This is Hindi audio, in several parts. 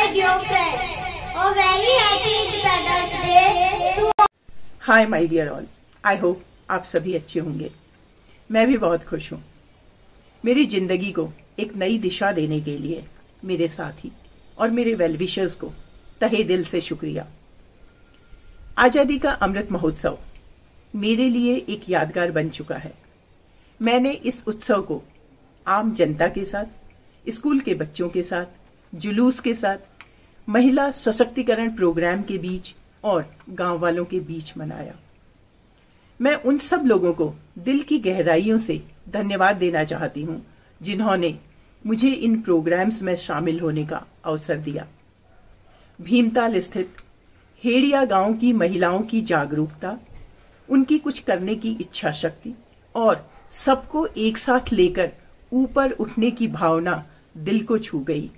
my dear friends. A very happy Independence Day to hi my dear all, I hope आप सभी अच्छे होंगे। मैं भी बहुत खुश हूँ। मेरी जिंदगी को एक नई दिशा देने के लिए मेरे साथी और मेरे वेल विशर्स को तहे दिल से शुक्रिया। आजादी का अमृत महोत्सव मेरे लिए एक यादगार बन चुका है। मैंने इस उत्सव को आम जनता के साथ, स्कूल के बच्चों के साथ, जुलूस के साथ, महिला सशक्तिकरण प्रोग्राम के बीच और गांव वालों के बीच मनाया। मैं उन सब लोगों को दिल की गहराइयों से धन्यवाद देना चाहती हूं जिन्होंने मुझे इन प्रोग्राम्स में शामिल होने का अवसर दिया। भीमताल स्थित हेड़िया गांव की महिलाओं की जागरूकता, उनकी कुछ करने की इच्छा शक्ति और सबको एक साथ लेकर ऊपर उठने की भावना दिल को छू गई।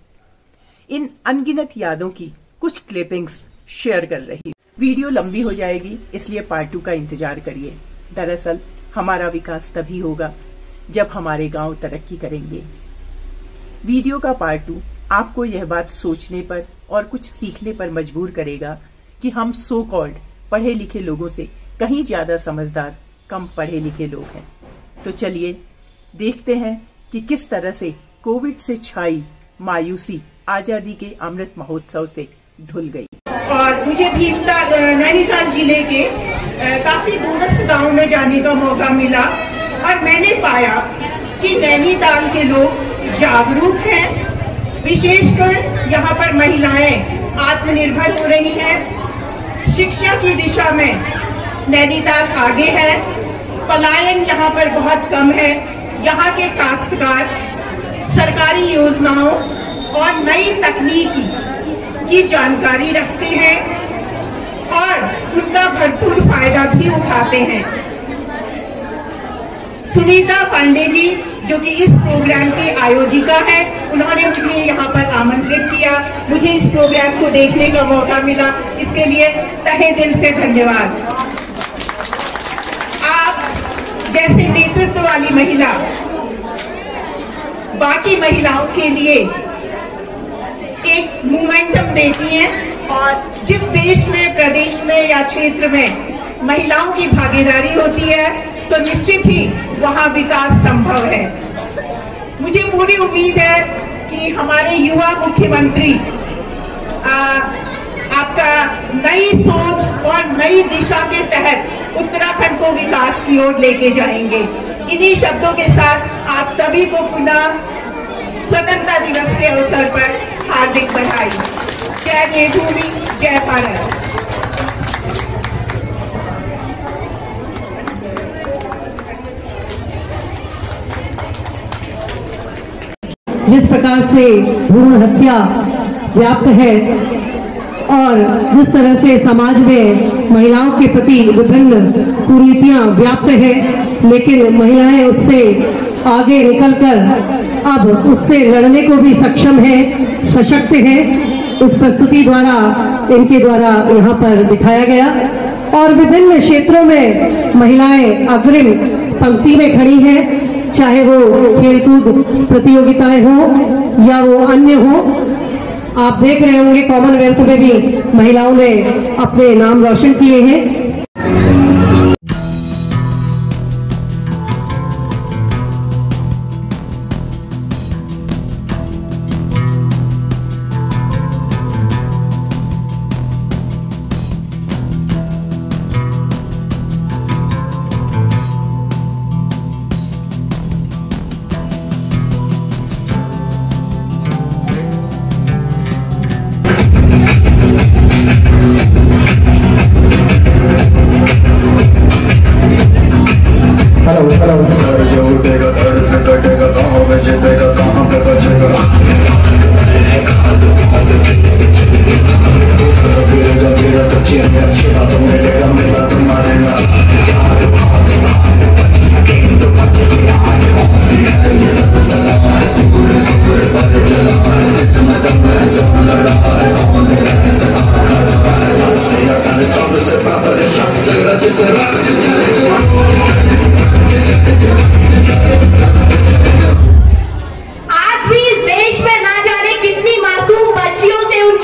इन अनगिनत यादों की कुछ क्लिपिंग्स शेयर कर रही। वीडियो लंबी हो जाएगी, इसलिए पार्ट 2 का इंतजार करिए। दरअसल हमारा विकास तभी होगा जब हमारे गांव तरक्की करेंगे। वीडियो का पार्ट 2 आपको यह बात सोचने पर और कुछ सीखने पर मजबूर करेगा कि हम सो कॉल्ड पढ़े लिखे लोगों से कहीं ज्यादा समझदार कम पढ़े लिखे लोग हैं। तो चलिए देखते हैं कि किस तरह से कोविड से छाई मायूसी आजादी के अमृत महोत्सव से धुल गई। और मुझे भीमताल नैनीताल जिले के काफी दूरस्थ गांव में जाने का मौका मिला और मैंने पाया कि नैनीताल के लोग जागरूक हैं। विशेषकर यहाँ पर महिलाएं आत्मनिर्भर हो रही हैं। शिक्षा की दिशा में नैनीताल आगे है। पलायन यहाँ पर बहुत कम है। यहाँ के काश्तकार सरकारी योजनाओं और नई तकनीकी की जानकारी रखते हैं और उनका भरपूर फायदा भी उठाते हैं। सुनीता पांडे जी, जो कि इस प्रोग्राम की आयोजिका है, उन्होंने मुझे यहाँ पर आमंत्रित किया। मुझे इस प्रोग्राम को देखने का मौका मिला, इसके लिए तहे दिल से धन्यवाद। आप जैसे नेतृत्व वाली महिला बाकी महिलाओं के लिए एक मोमेंटम देती हैं और जिस देश में, प्रदेश में या क्षेत्र में महिलाओं की भागीदारी होती है तो निश्चित ही वहां विकास संभव है। मुझे पूरी उम्मीद है कि हमारे युवा मुख्यमंत्री आपका नई सोच और नई दिशा के तहत उत्तराखंड को विकास की ओर लेके जाएंगे। इन्हीं शब्दों के साथ आप सभी को पुनः स्वतंत्रता दिवस के अवसर पर हार्दिक बधाई। जय देवभूमि, जय भारत। जिस प्रकार से भ्रूण हत्या व्याप्त है और जिस तरह से समाज में महिलाओं के प्रति विभिन्न कुरीतियां व्याप्त है, लेकिन महिलाएं उससे आगे निकलकर अब उससे लड़ने को भी सक्षम है, सशक्त है। इस प्रस्तुति द्वारा, इनके द्वारा यहाँ पर दिखाया गया और विभिन्न क्षेत्रों में महिलाएं अग्रिम पंक्ति में खड़ी हैं, चाहे वो खेलकूद प्रतियोगिताएं हो या वो अन्य हो। आप देख रहे होंगे कॉमनवेल्थ में भी महिलाओं ने अपने नाम रोशन किए हैं। आज भी इस देश में ना जाने कितनी मासूम बच्चियों से उनके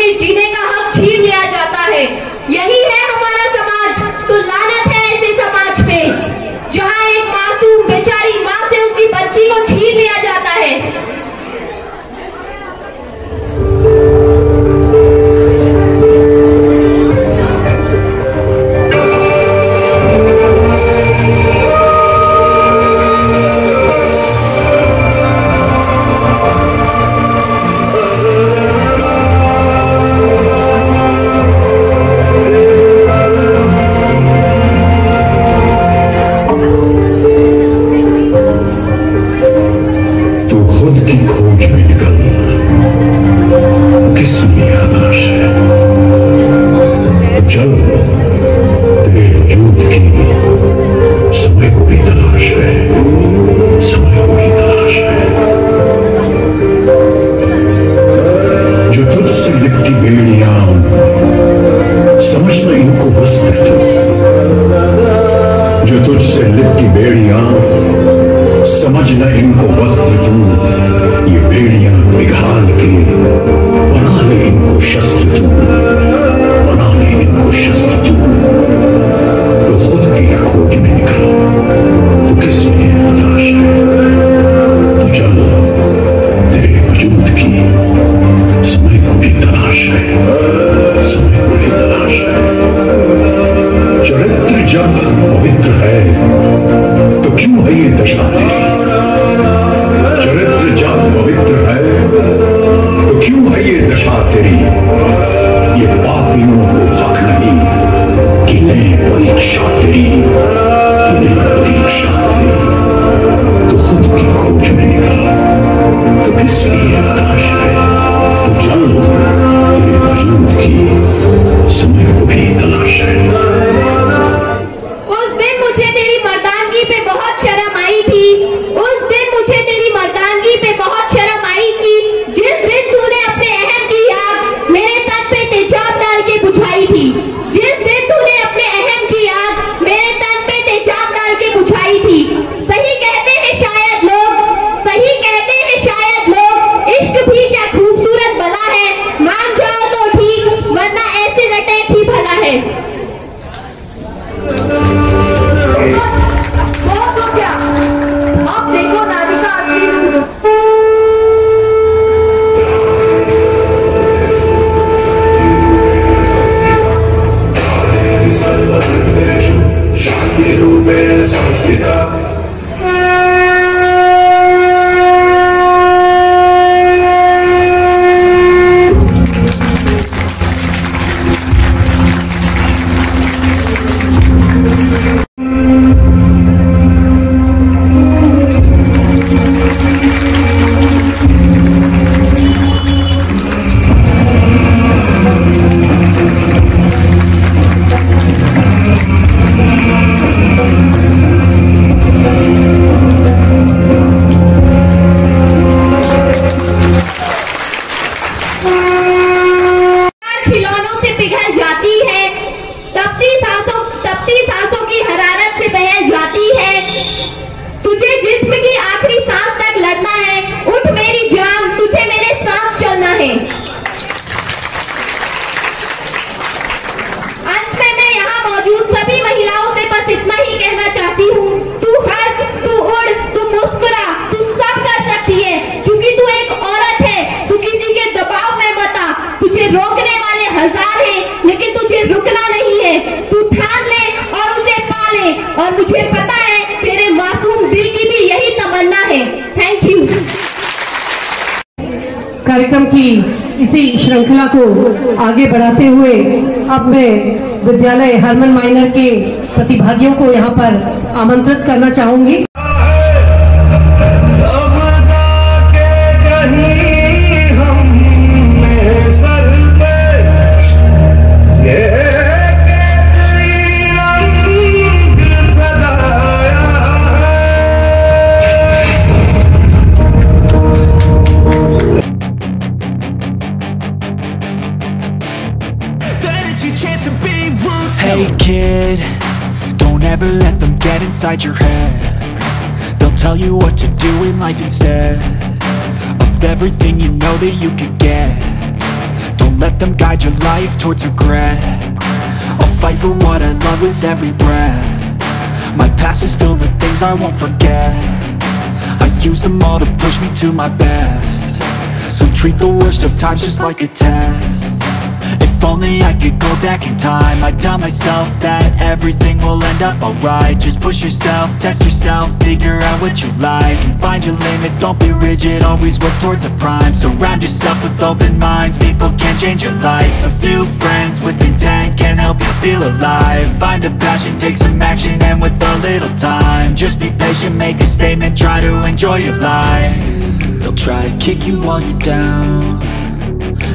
खोज में निकल, किस लिए तलाश है? चल, तेरे वजूद की समय को भी तलाश है, समय को भी तलाश है। जो तुझसे लिपटी बेड़ियां, समझना इनको वस्त्र तू। जो तुझसे लिपटी बेड़ियां, समझना इनको वस्त्र तू। ये बेड़ियां पिघाल के बना ले इनको शस्त्र तू, बना ले इनको शस्त्र तू। तो खुद की खोज में निकल, तो किस लिए तलाश है? तो चल, तेरे वजूद की समय को भी तलाश है, समय को भी तलाश है। चरित्र जब पवित्र है तो क्यों है ये दशा तेरी? चरित्र जब पवित्र है तो क्यों है ये दशा तेरी? ये पापियों को हक नहीं कि ले परीक्षा तेरी, कि ले परीक्षा तेरी। तो खुद की खोज में निकल, तो किस लिए तलाश है? तो चल, तेरे वजूद की समय को भी तलाश है। उस दिन मुझे तेरी मर्दानगी पे बहुत शर्म आई थी, उस दिन मुझे तेरी मर्दानगी पे बहुत शर्म आई थी, जिस दिन तूने अपने अहम की आग मेरे तन पे तेजाब डाल के बुझाई थी। जिस दिन तूने अपने अहम की आग मेरे तन पे तेजाब डाल के बुझाई थी। सही कहते हैं शायद लोग, सही कहते हैं शायद लोग, इश्क भी क्या खूबसूरत भला है। मान जाओ तो ठीक, वरना ऐसे रटे ही भला है। बहुत हो गया, अब देखो नारी का असली रूप। खिलौनों से पिघल जाती है, तपती सांसों की हरारत से बहल जाती है। तुझे जिस्म की आखिरी सांस तक लड़ना है, उठ मेरी जान, तुझे मेरे साथ चलना है। अंत में मैं यहाँ मौजूद सभी महिलाओं से बस इतना ही कहना चाहती हूँ, तू हंस, तू उड़, तू मुस्कुरा, तू सब कर सकती है, क्योंकि तू एक औरत है। तू किसी के दबाव में मत आ, तुझे रोकने वाले हजार हैं, लेकिन तुझे रुकना नहीं है। तू ठान ले और उसे पा ले, और मुझे पता है तेरे मासूम दिल की भी यही तमन्ना है। Thank you. कार्यक्रम की इसी श्रृंखला को आगे बढ़ाते हुए अब मैं विद्यालय हरमन माइनर के प्रतिभागियों को यहाँ पर आमंत्रित करना चाहूंगी। Hey kid, don't ever let them get inside your head. They'll tell you what to do in life instead of everything you know that you could get. Don't let them guide your life towards regret. I'll fight for what I love with every breath. My past is filled with things I won't forget. I use them all to push me to my best. So treat the worst of times just like a test. If only I could go back in time, I'd tell myself that everything will end up alright. Just push yourself, test yourself, figure out what you like, and find your limits, don't be rigid, always work towards a prime. Surround yourself with open minds, people can change your life. A few friends with intent can help you feel alive. Find a passion, take some action, and with a little time, just be patient, make a statement, try to enjoy your life. They'll try to kick you while you're down.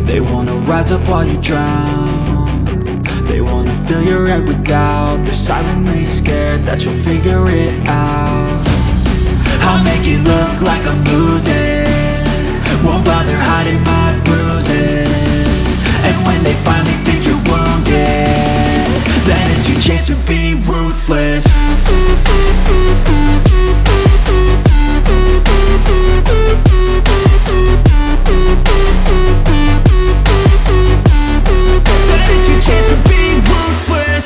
They wanna rise up while you drown. They wanna fill your head with doubt. They're silently scared that you'll figure it out. I'll make it look like I'm losing, won't bother hiding my bruises. And when they finally think you're wounded, then it's your chance to be ruthless. Then it's your chance to be ruthless.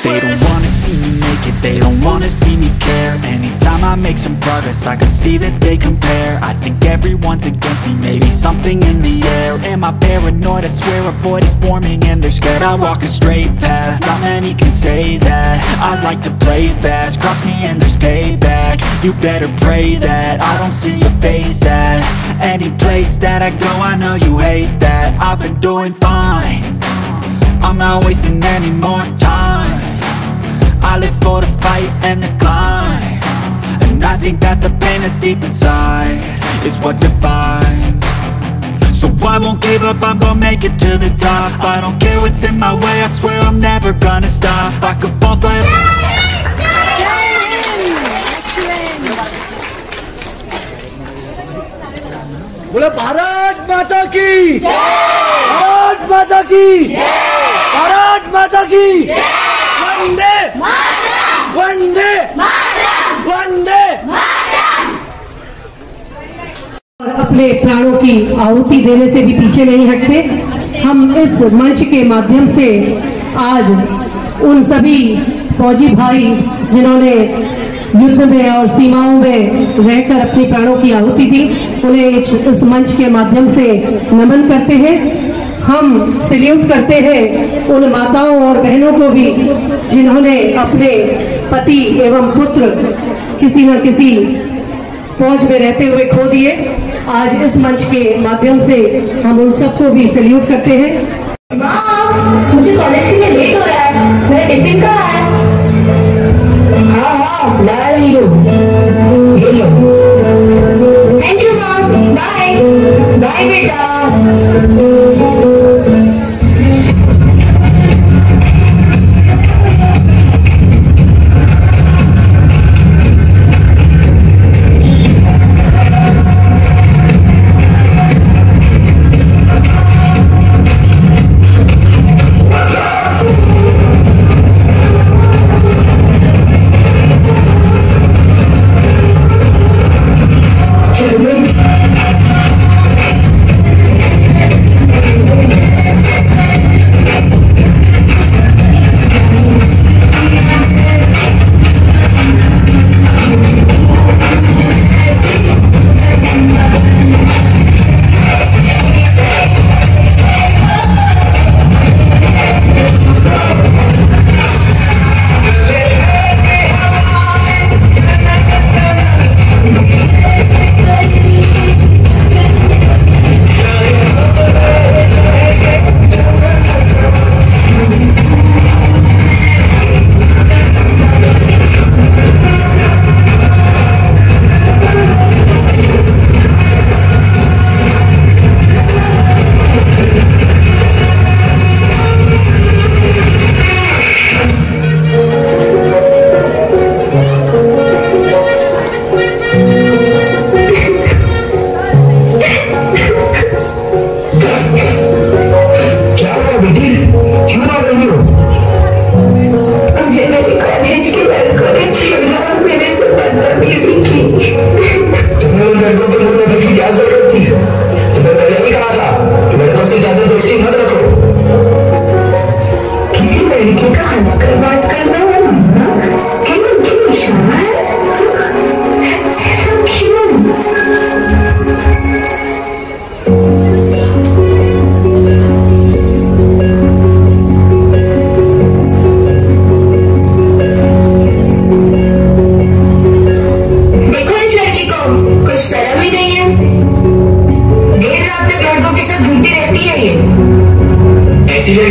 They don't wanna see me make it, they don't wanna see me care. Anytime I make some progress, I can see that they compare. I think everyone's against me, maybe something in the air. Am I paranoid? I swear a void is forming and they're scared. I walk a straight path, not many can say that. I like to play fast, cross me and there's payback. You better pray that I don't see your face at any place that I go. I know you hate that. I've been doing fine, I'm not wasting any more time. I live for the fight and the climb, and I think that the pain that's deep inside is what defines. So I won't give up, I'm gonna make it to the top. I don't care what's in my way, I swear I'm never gonna stop. I could fall flat. बोले भारत माता की, भारत माता की, भारत माता की, वंदे वंदे वंदे। अपने प्राणों की आहुति देने से भी पीछे नहीं हटते। हम इस मंच के माध्यम से आज उन सभी फौजी भाई जिन्होंने युद्ध में और सीमाओं में रहकर अपने प्राणों की आहुति दी, उन्हें इस मंच के माध्यम से नमन करते हैं। हम सैल्यूट करते हैं उन माताओं और बहनों को भी जिन्होंने अपने पति एवं पुत्र किसी न किसी फौज में रहते हुए खो दिए। आज इस मंच के माध्यम से हम उन सबको भी सैल्यूट करते हैं। मुझे कॉलेज के लिए लेट हो रहा है, मेरा टिफिन कहाँ है? हाँ ला रही हूँ, ये लो। Thank you mom, bye bye बेटा। What's up?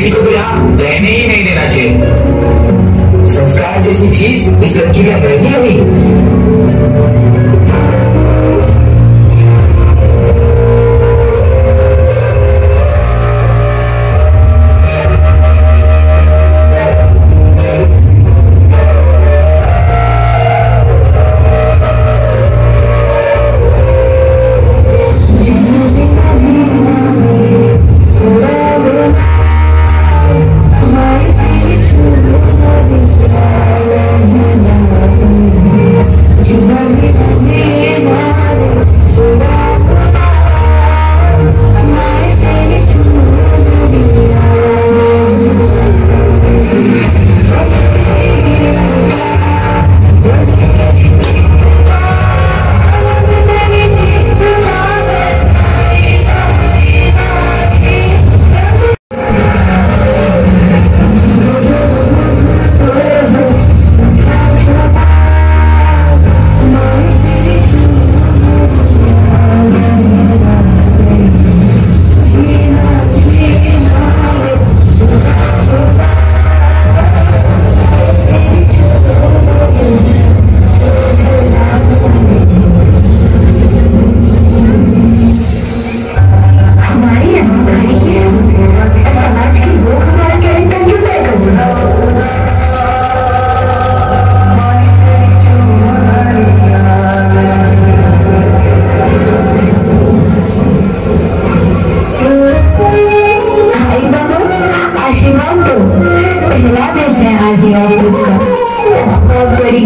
लड़की को तो यहाँ रहने ही नहीं देना चाहिए। संस्कार जैसी चीज इस लड़की में रहती नहीं।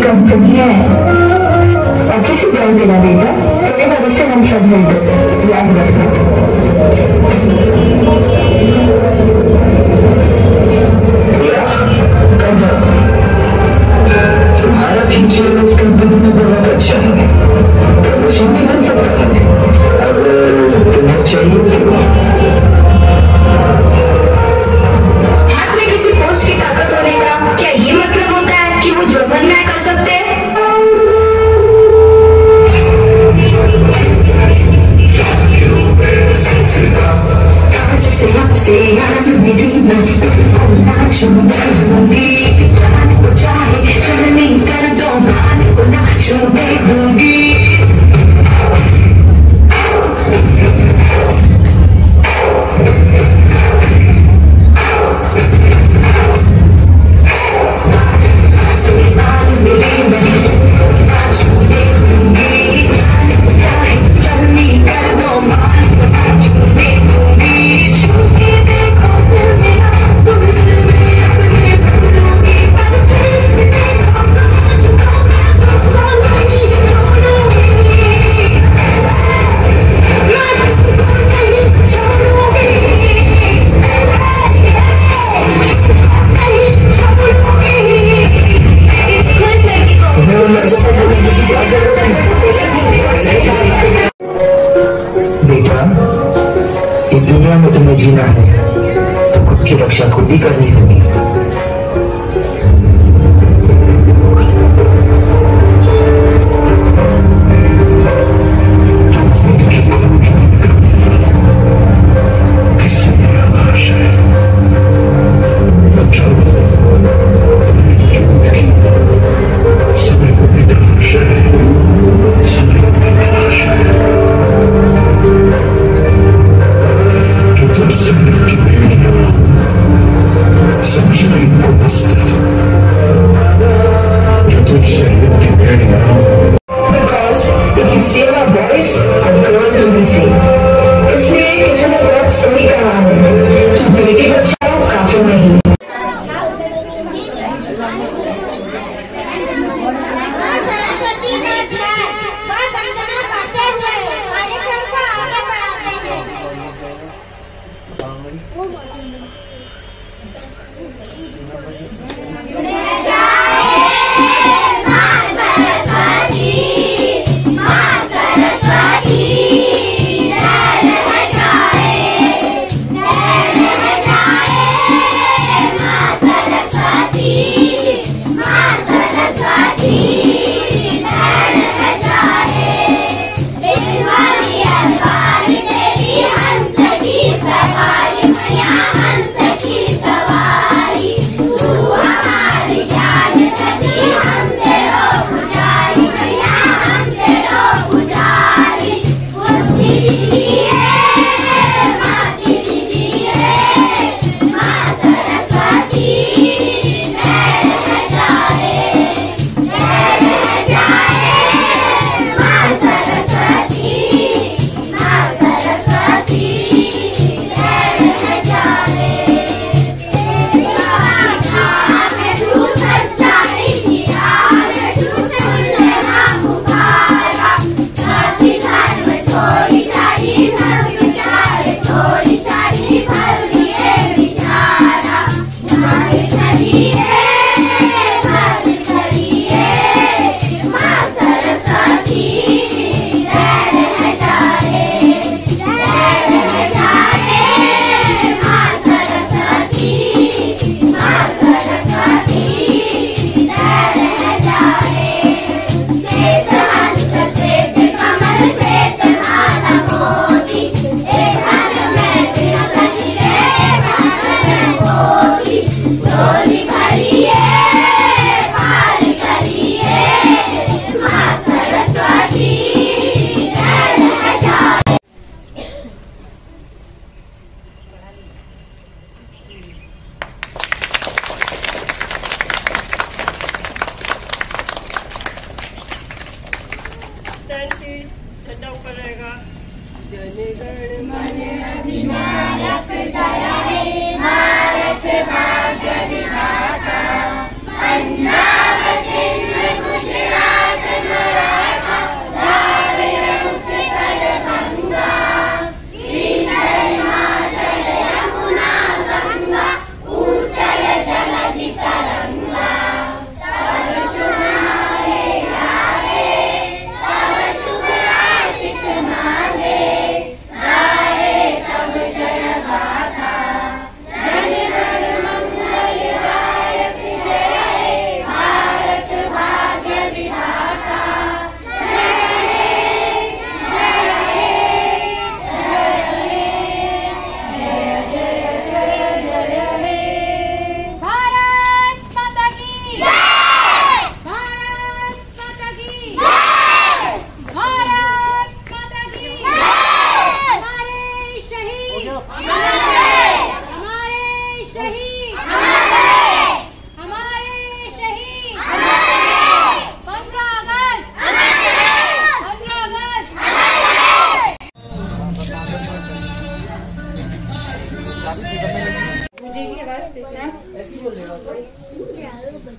कंपनी है, अच्छे से ध्यान देना बेटा, तेरे भरोसे हम सब मिलकर याद रखना। तुम्हारा फ्यूचर इस कंपनी में बहुत अच्छा है, प्रमोशन भी मिल सकता है अगर तुम्हें चाहिए। हाथ में किसी पोस्ट की ताकत होने का क्या ये मतलब होता है कि वो जो मन में कर सकते हैं? से को चाहे चलने कर दो, को ना छोड़े दूंगी। बेटा, इस दुनिया में तुम्हें जीना है तो खुद की रक्षा खुद ही करनी होगी। इसलिए किसी ने बहुत सही कहा है कि बेटी बचाओ काफी नहीं। Hans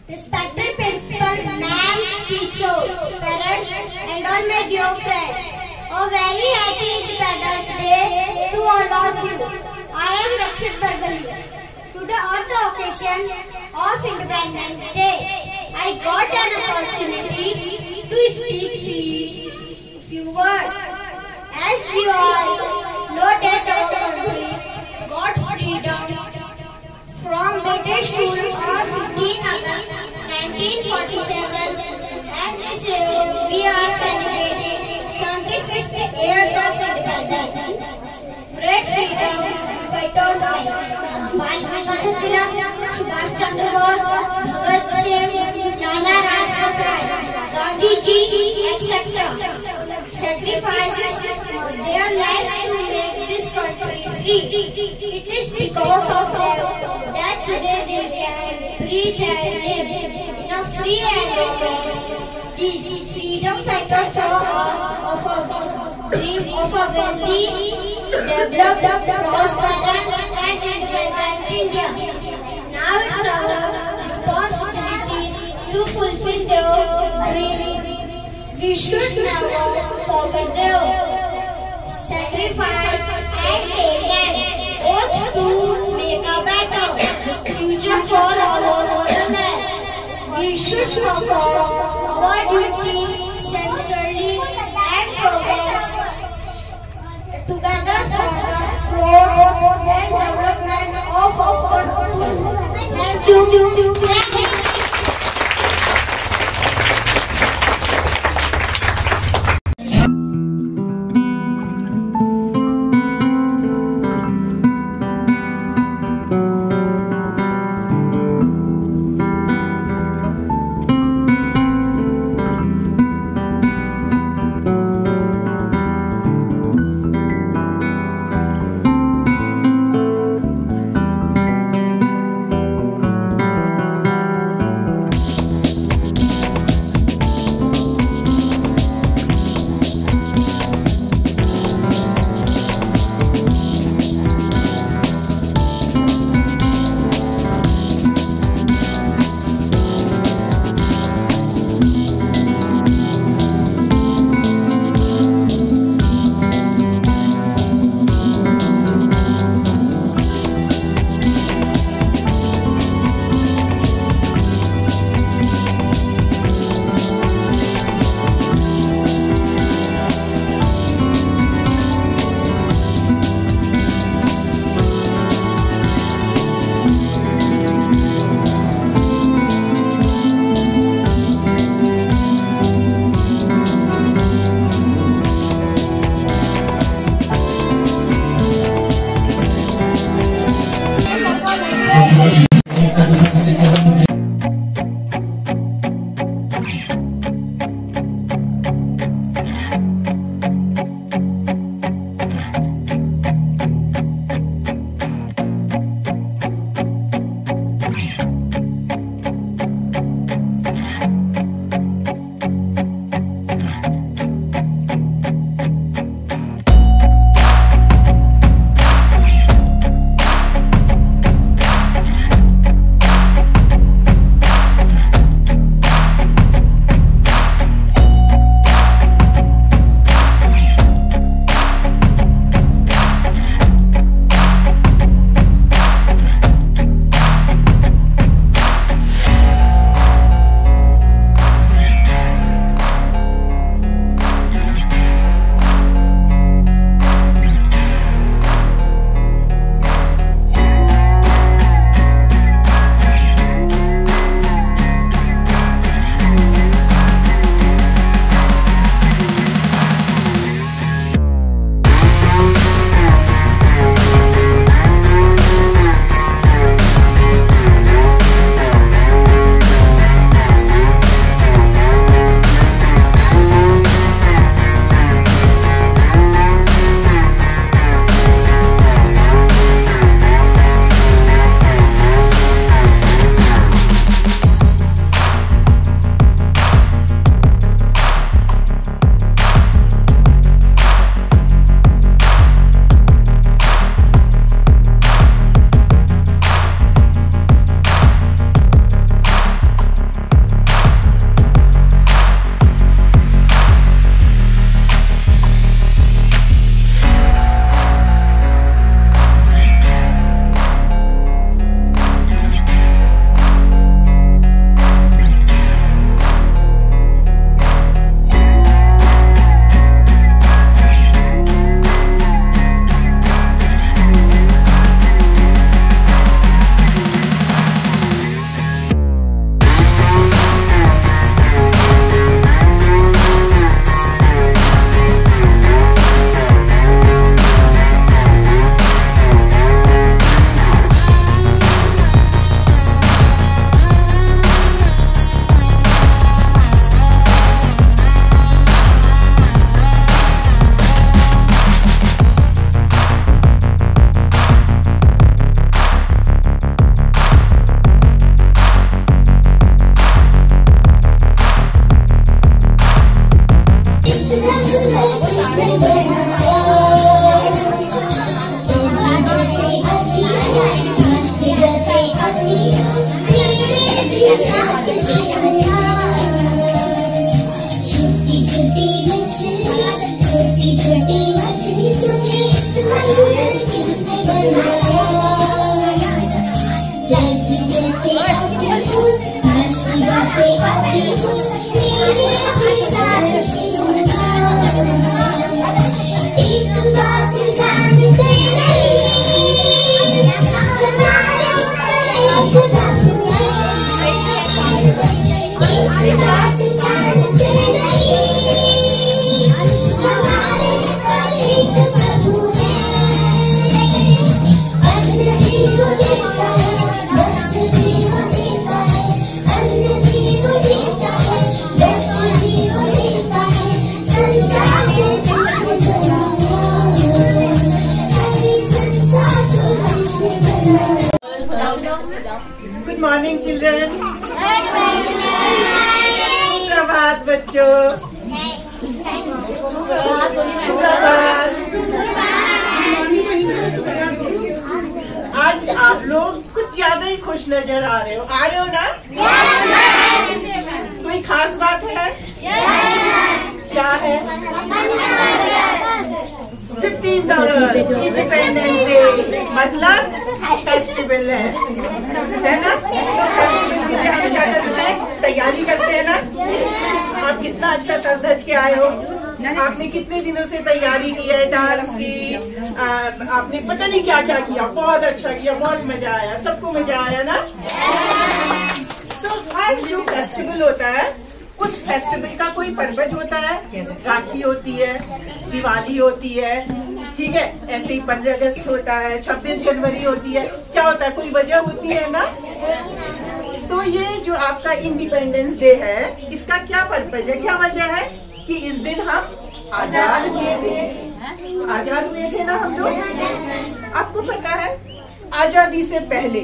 Respected principal, ma'am, teachers, parents, and all my dear friends, a very happy Independence Day to all of you. I am Rakshit Bargali. Today on the occasion of Independence Day, I got an opportunity to speak few words. As we all know that our country got freedom from British rule on 15 August 1947, and this year we are celebrating 75th years of independence. Great freedom fighters like Bal Gangadhar Tilak, Subhash Chandra Bose, Bhagat Singh, Lala Rajpat Rai, Gandhi Ji, etc. sacrifices their lives to make this country free. It is because of them that today we can breathe and live in a free environment. These freedom fighters saw of a dream of a wealthy, developed, prosperous and independent India. Now it's our responsibility to fulfill their dream. We should never forget their sacrifice and take an oath to make a better future for our motherland. We should perform our duty sincerely and progress together for the growth and development of our country. Thank you. Good morning children. प्रभात बच्चों। आज आप लोग कुछ ज्यादा ही खुश नजर आ रहे हो ना? कोई खास बात है? क्या है? 15 अगस्त इंडिपेंडेंस डे मतलब फेस्टिवल है ना? तैयारी करते हैं ना? आप कितना अच्छा सज धज के आए हो। आपने कितने दिनों से तैयारी की है, डांस की, आपने पता नहीं क्या क्या किया। बहुत अच्छा किया, बहुत मजा आया, सबको मजा आया ना? तो हर जो फेस्टिवल होता है उस फेस्टिवल का कोई पर्पज होता है। राखी होती है, दिवाली होती है, ठीक है, ऐसे ही 15 अगस्त होता है, 26 जनवरी होती है। क्या होता है? कोई वजह होती है ना? तो ये जो आपका इंडिपेंडेंस डे है, इसका क्या पर्पज है, क्या वजह है? कि इस दिन हम आजाद हुए थे। आजाद हुए थे ना हम लोग। आपको पता है आजादी से पहले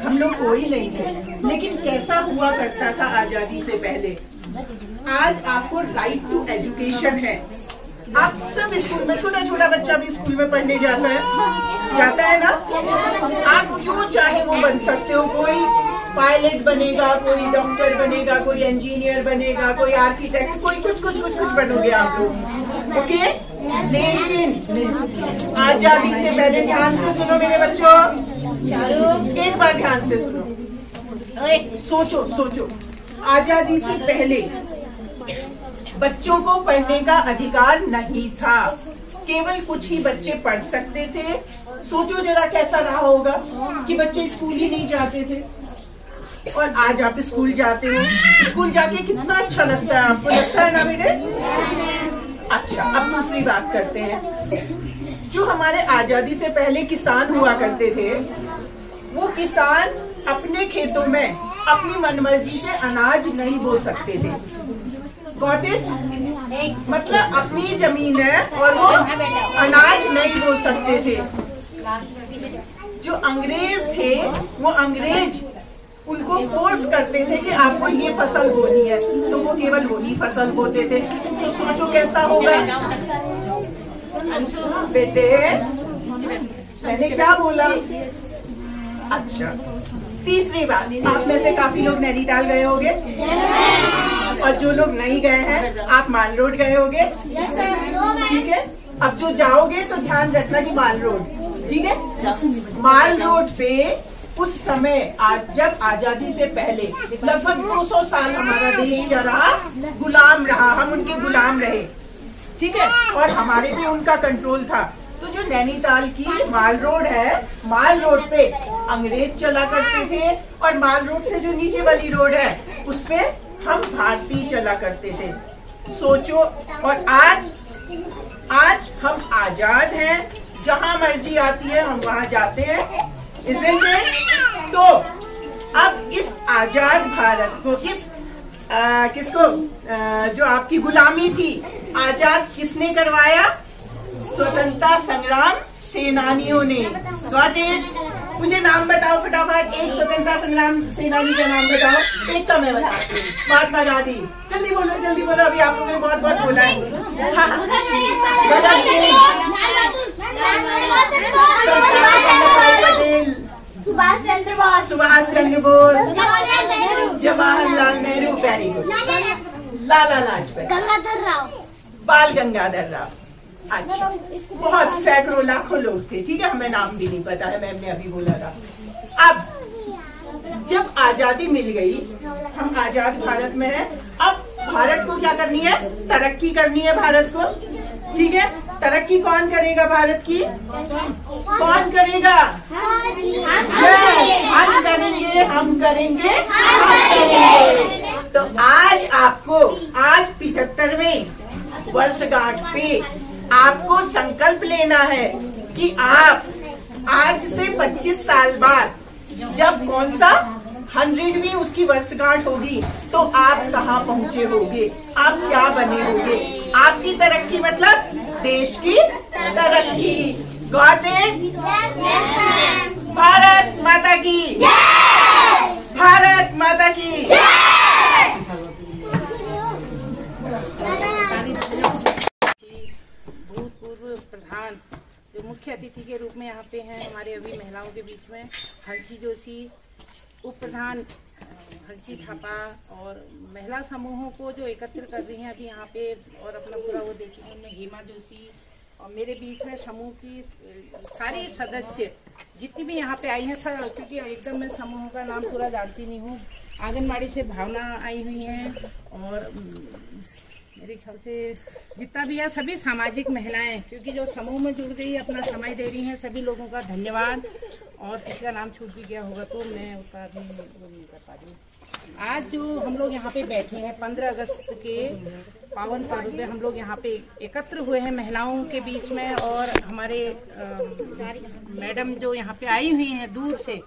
हम लोग कोई नहीं थे, लेकिन कैसा हुआ करता था आजादी से पहले? आज आपको राइट टू एजुकेशन है। आप सब स्कूल में, छोटा छोटा बच्चा भी स्कूल में पढ़ने जाता है ना? आप जो चाहे वो बन सकते हो। कोई पायलट बनेगा, कोई डॉक्टर बनेगा, कोई इंजीनियर बनेगा, कोई आर्किटेक्ट, कोई कुछ बनोगे आप लोग। ओके? लेकिन आजादी से पहले, ध्यान से सुनो मेरे बच्चों, एक बार ध्यान से सुनो, सोचो। आजादी से पहले बच्चों को पढ़ने का अधिकार नहीं था। केवल कुछ ही बच्चे पढ़ सकते थे। सोचो जरा कैसा रहा होगा कि बच्चे स्कूल ही नहीं जाते थे, और आज आप स्कूल जाते हो। स्कूल जाके कितना अच्छा लगता है, आपको लगता है ना मेरे? अच्छा, अब दूसरी बात करते हैं। जो हमारे आजादी से पहले किसान हुआ करते थे, वो किसान अपने खेतों में अपनी मनमर्जी से अनाज नहीं बो सकते थे। Got it? मतलब अपनी जमीन है और वो अनाज नहीं बो सकते थे। जो अंग्रेज थे, वो अंग्रेज उनको फोर्स करते थे कि आपको ये फसल बोनी है, तो वो केवल वही फसल बोते थे। तो सोचो कैसा होगा। बेटे, मैंने क्या बोला? अच्छा, तीसरी बात, आप में से काफी लोग नैनीताल गए होंगे, और जो लोग नहीं गए हैं आप माल रोड गए होंगे, ठीक है? अब जो जाओगे तो ध्यान रखना कि माल रोड, ठीक है? माल रोड पे उस समय जब आजादी से पहले लगभग 200 साल हमारा देश क्या रहा? गुलाम रहा। हम उनके गुलाम रहे, ठीक है? और हमारे पे उनका कंट्रोल था। तो जो नैनीताल की माल रोड है, माल रोड पे अंग्रेज चला करते थे, और माल रोड से जो नीचे वाली रोड है उस पे हम भारतीय चला करते थे। सोचो, और आज हम आजाद हैं, जहां मर्जी आती है हम वहां जाते हैं, isn't it? तो अब इस आजाद भारत को किसको जो आपकी गुलामी थी, आजाद किसने करवाया? स्वतंत्रता संग्राम सेनानियों ने। Got it? मुझे नाम बताओ फटाफट, एक स्वतंत्रता संग्राम सेनानी का नाम बताओ। एक का मैं बताती हूँ, महात्मा गांधी। जल्दी बोलो, अभी आप लोगों ने बहुत बोला है। Patel, Subhash Chandra Bose, Jawaharlal Nehru, very good. लाला लाजपत, गंगाधर राव, बाल गंगाधर राव। अच्छा, बहुत सैकड़ों लाखों लोग थे, ठीक है, हमें नाम भी नहीं पता है, मैम ने अभी बोला था। अब जब आजादी मिल गई, हम आजाद भारत में हैं, अब भारत को क्या करनी है? तरक्की करनी है भारत को, ठीक है। तरक्की कौन करेगा भारत की? कौन करेगा? हम करेंगे, हम करेंगे, हम करेंगे। तो आज आपको, आज 75वें वर्षगांठ पे आपको संकल्प लेना है कि आप आज से 25 साल बाद जब कौन सा 100वीं उसकी वर्षगांठ होगी तो आप कहाँ पहुँचे होंगे, आप क्या बने होंगे। आपकी तरक्की मतलब देश की तरक्की। Got it? भारत माता की, भारत माता की। भूतपूर्व प्रधान जो मुख्य अतिथि के रूप में यहाँ पे हैं हमारे अभी महिलाओं के बीच में, हंसी जोशी, उप प्रधान हंसी थापा, और महिला समूहों को जो एकत्र कर रही हैं अभी यहाँ पे और अपना पूरा वो देखी हैं, उनमें हेमा जोशी, और मेरे बीच में समूह की सारे सदस्य जितनी भी यहाँ पे आई हैं सर, क्योंकि एकदम मैं समूह का नाम पूरा जानती नहीं हूँ। आंगनबाड़ी से भावना आई हुई हैं, और मेरे ख्याल से जितना भी है सभी सामाजिक महिलाएं, क्योंकि जो समूह में जुड़ गई अपना समय दे रही हैं, सभी लोगों का धन्यवाद। और किसी का नाम छूट भी गया होगा तो मैं उसका भी वो नहीं कर पा रही हूँ। आज जो हम लोग यहाँ पे बैठे हैं 15 अगस्त के पावन पर्व पे हम लोग यहाँ पे एकत्र हुए हैं महिलाओं के बीच में, और हमारे मैडम जो यहाँ पे आई हुई हैं दूर से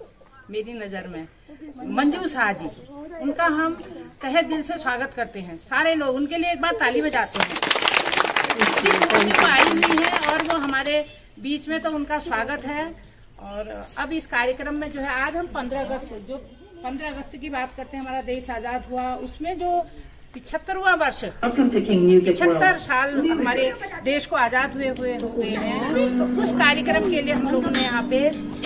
मेरी नज़र में, मंजू शाह जी, उनका हम तहे दिल से स्वागत करते हैं। सारे लोग उनके लिए एक बार ताली बजाते हैं। वो आई हुई है और वो हमारे बीच में, तो उनका स्वागत है। और अब इस कार्यक्रम में जो है आज हम 15 अगस्त की बात करते हैं, हमारा देश आजाद हुआ, उसमें जो 75वां वर्ष, 75 साल हमारे देश को आजाद हुए हैं, तो उस कार्यक्रम के लिए हम लोगों ने यहाँ पे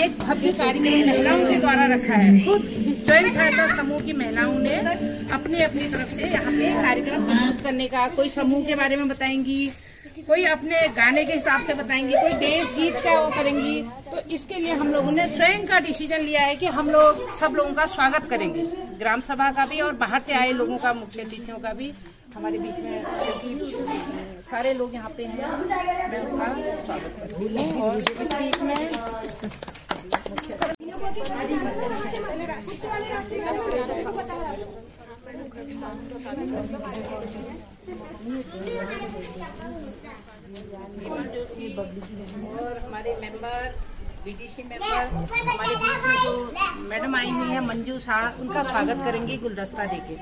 एक भव्य कार्यक्रम महिलाओं के द्वारा रखा है। खुद स्वयं सहायता समूह की महिलाओं ने अपनी अपनी तरफ से यहाँ पे कार्यक्रम प्रस्तुत करने का, कोई समूह के बारे में बताएंगी, कोई अपने गाने के हिसाब से बताएंगी, कोई देश गीत का वो करेंगी। तो इसके लिए हम लोगों ने स्वयं का डिसीजन लिया है कि हम लोग सब लोगों का स्वागत करेंगे, ग्राम सभा का भी और बाहर से आए लोगों का, मुख्य अतिथियों का भी हमारे बीच में, क्योंकि सारे लोग यहाँ पे हैं, मैं उनका स्वागत करूँगी। और इस बीच में और हमारे मेंबर, बीडीसी मेंबर, हमारे बीच में जो मैडम आई हुई है मंजू शाह, उनका स्वागत करेंगे गुलदस्ता देके।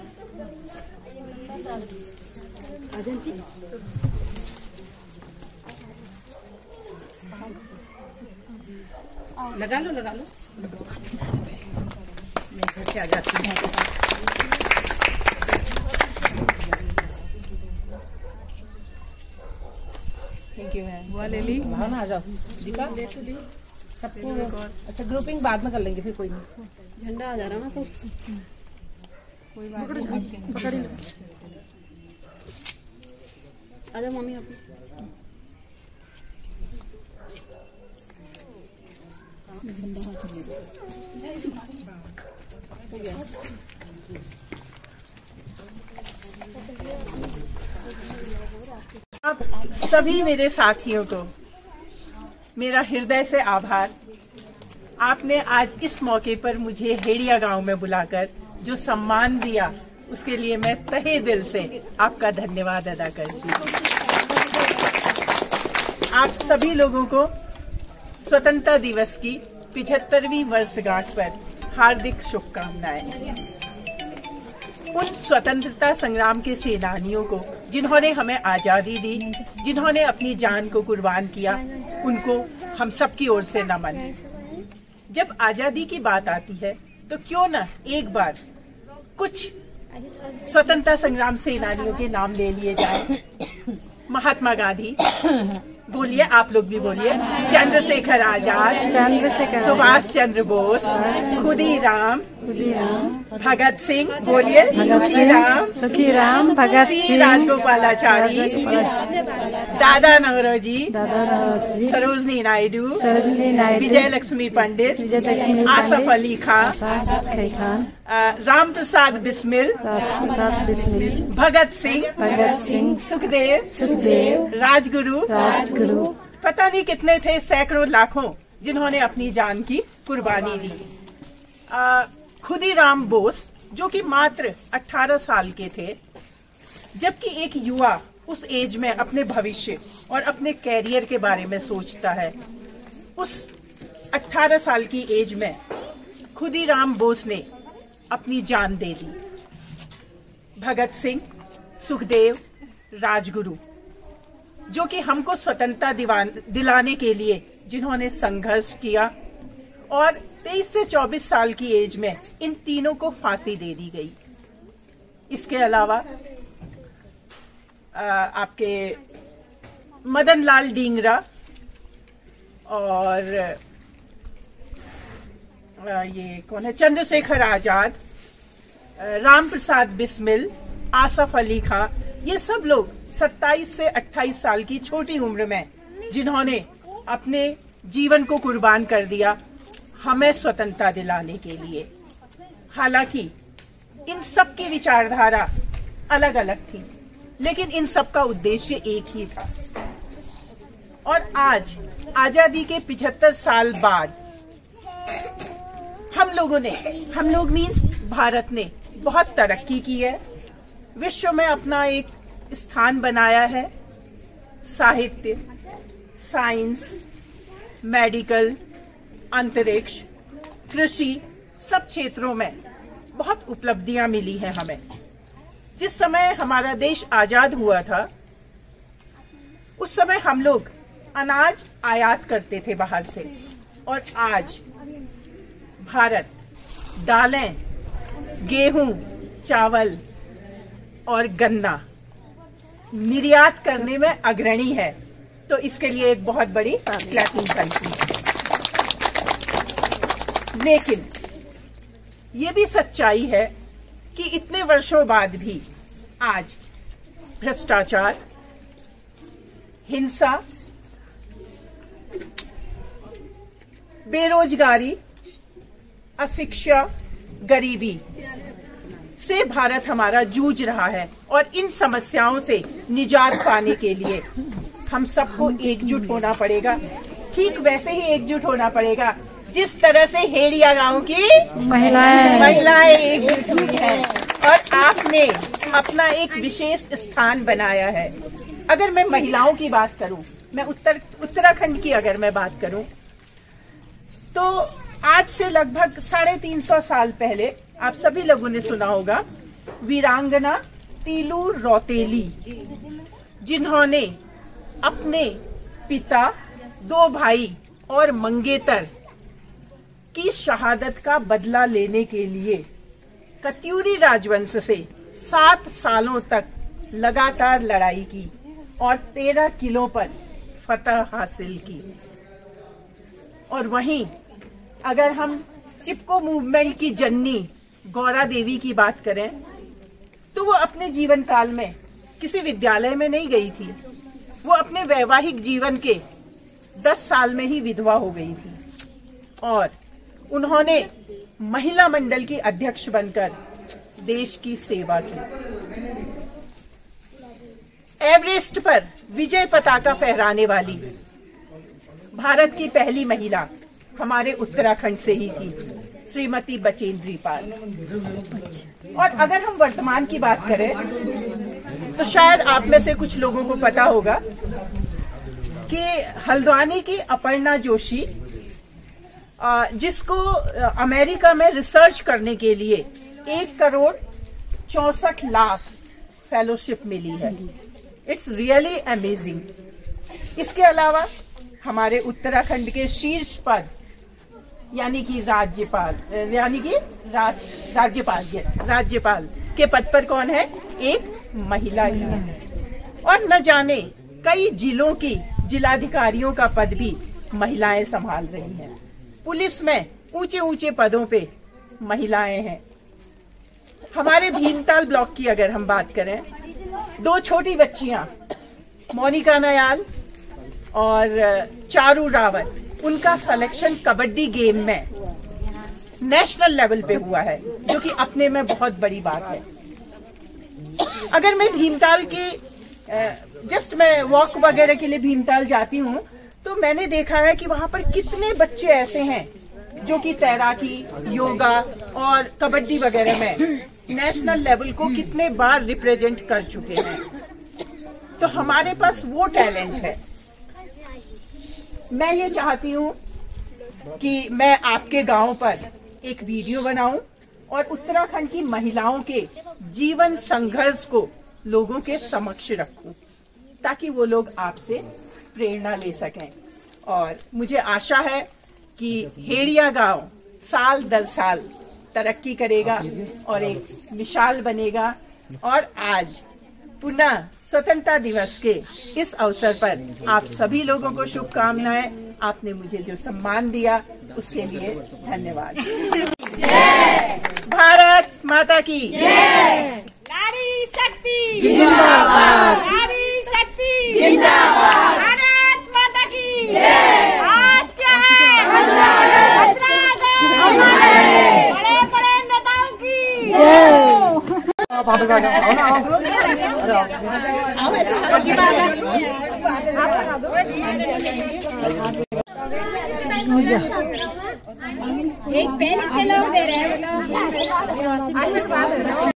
लगा लो मैं घर से आ जाती हूँ। Thank you ma'am. वो ले ली भावना, आ जाओ दीपा, सबको। अच्छा ग्रुपिंग बाद में कर लेंगे फिर, कोई नहीं। झंडा आ जा रहा ना तो कोई बात नहीं, पकड़ लो। आ जाओ मम्मी, आप हो गया। आप सभी मेरे साथियों को मेरा हृदय से आभार। आपने आज इस मौके पर मुझे हेड़िया गांव में बुलाकर जो सम्मान दिया, उसके लिए मैं तहे दिल से आपका धन्यवाद अदा करती हूँ। आप सभी लोगों को स्वतंत्रता दिवस की 75वीं वर्षगांठ पर हार्दिक शुभकामनाएं। उन स्वतंत्रता संग्राम के सेनानियों को जिन्होंने हमें आजादी दी, जिन्होंने अपनी जान को कुर्बान किया, उनको हम सबकी ओर से नमन। जब आजादी की बात आती है तो क्यों न एक बार कुछ स्वतंत्रता संग्राम सेनानियों के नाम ले लिए जाएं। महात्मा गांधी, बोलिए, आप लोग भी बोलिए। चंद्रशेखर आजाद, सुभाष चंद्र बोस, खुदीराम, भगत सिंह, बोलिए, सुखीराम, भगत सिंह, राजगोपालाचारी, दादा नौरोजी, सरोजनी नायडू, विजय लक्ष्मी पंडित, आसफ अली खान, राम प्रसाद बिस्मिल, भगत सिंह, सुखदेव, राजगुरु। पता नहीं कितने थे, सैकड़ों लाखों जिन्होंने अपनी जान की कुर्बानी दी। खुदीराम बोस जो कि मात्र 18 साल के थे, जबकि एक युवा उस एज में अपने भविष्य और अपने कैरियर के बारे में सोचता है, उस 18 साल की एज में खुदीराम बोस ने अपनी जान दे दी। भगत सिंह, सुखदेव, राजगुरु जो कि हमको स्वतंत्रता दिलाने के लिए जिन्होंने संघर्ष किया, और 23 से 24 साल की एज में इन तीनों को फांसी दे दी गई। इसके अलावा आपके मदन लाल डींगरा और ये कौन है, चंद्रशेखर आजाद, राम प्रसाद बिस्मिल, आसफ अली खां, ये सब लोग 27 से 28 साल की छोटी उम्र में जिन्होंने अपने जीवन को कुर्बान कर दिया हमें स्वतंत्रता दिलाने के लिए। हालांकि इन सब की विचारधारा अलग अलग थी, लेकिन इन सब का उद्देश्य एक ही था। और आज आजादी के 75 साल बाद हम लोग मीन्स भारत ने बहुत तरक्की की है, विश्व में अपना एक स्थान बनाया है। साहित्य, साइंस, मेडिकल, अंतरिक्ष, कृषि, सब क्षेत्रों में बहुत उपलब्धियां मिली हैं हमें। जिस समय हमारा देश आजाद हुआ था, उस समय हम लोग अनाज आयात करते थे बाहर से, और आज भारत दालें, गेहूं, चावल और गन्ना निर्यात करने में अग्रणी है। तो इसके लिए एक बहुत बड़ी क्लैपिंग करती है। लेकिन ये भी सच्चाई है कि इतने वर्षों बाद भी आज भ्रष्टाचार, हिंसा, बेरोजगारी, अशिक्षा, गरीबी से भारत हमारा जूझ रहा है। और इन समस्याओं से निजात पाने के लिए हम सबको एकजुट होना पड़ेगा। ठीक वैसे ही एकजुट होना पड़ेगा जिस तरह से हेड़िया गांव की महिलाएं एकजुट हुई हैं, और आपने अपना एक विशेष स्थान बनाया है। अगर मैं महिलाओं की बात करूं, मैं उत्तराखंड की अगर मैं बात करूं, तो आज से लगभग 350 साल पहले आप सभी लोगों ने सुना होगा वीरांगना तीलू रौतेली, जिन्होंने अपने पिता, 2 भाई और मंगेतर की शहादत का बदला लेने के लिए कत्यूरी राजवंश से 7 सालों तक लगातार लड़ाई की और 13 किलों पर फतह हासिल की। और वहीं अगर हम चिपको मूवमेंट की जननी गौरा देवी की बात करें, तो वो अपने जीवन काल में किसी विद्यालय में नहीं गई थी। वो अपने वैवाहिक जीवन के 10 साल में ही विधवा हो गई थी, और उन्होंने महिला मंडल की अध्यक्ष बनकर देश की सेवा की। एवरेस्ट पर विजय पताका फहराने वाली भारत की पहली महिला हमारे उत्तराखंड से ही थी, श्रीमती बचेंद्री पाल। और अगर हम वर्तमान की बात करें, तो शायद आप में से कुछ लोगों को पता होगा कि हल्द्वानी की अपर्णा जोशी, जिसको अमेरिका में रिसर्च करने के लिए 1,64,00,000 फेलोशिप मिली है। It's really amazing. इसके अलावा हमारे उत्तराखंड के शीर्ष पद यानी कि राज्यपाल के पद पर कौन है? एक महिला ही है। और न जाने कई जिलों की जिलाधिकारियों का पद भी महिलाएं संभाल रही हैं। पुलिस में ऊंचे ऊंचे पदों पे महिलाएं हैं। हमारे भीमताल ब्लॉक की अगर हम बात करें, 2 छोटी बच्चियां मोनिका नयाल और चारू रावत, उनका सिलेक्शन कबड्डी गेम में नेशनल लेवल पे हुआ है, जो कि अपने में बहुत बड़ी बात है। अगर मैं भीमताल के जस्ट मैं वॉक वगैरह के लिए भीमताल जाती हूँ तो मैंने देखा है कि वहां पर कितने बच्चे ऐसे हैं जो कि तैराकी, योगा और कबड्डी वगैरह में नेशनल लेवल को कितने बार रिप्रेजेंट कर चुके हैं। तो हमारे पास वो टैलेंट है। मैं ये चाहती हूँ कि मैं आपके गांव पर एक वीडियो बनाऊं और उत्तराखंड की महिलाओं के जीवन संघर्ष को लोगों के समक्ष रखूं, ताकि वो लोग आपसे प्रेरणा ले सकें। और मुझे आशा है कि हेड़िया गांव साल दर साल तरक्की करेगा और एक मिसाल बनेगा। और आज पुनः स्वतंत्रता दिवस के इस अवसर पर आप सभी लोगों को शुभकामनाएं। आपने मुझे जो सम्मान दिया उसके लिए धन्यवाद। भारत माता की जय। नारी शक्ति जिंदाबाद। नारी शक्ति जिंदाबाद। भारत माता की जय। आज क्या है? 15 अगस्त। बड़े बड़े नेताओं की जय। आप वापस आ जाओ ना, एक पेन के लोग दे रहे हैं, आशीर्वाद।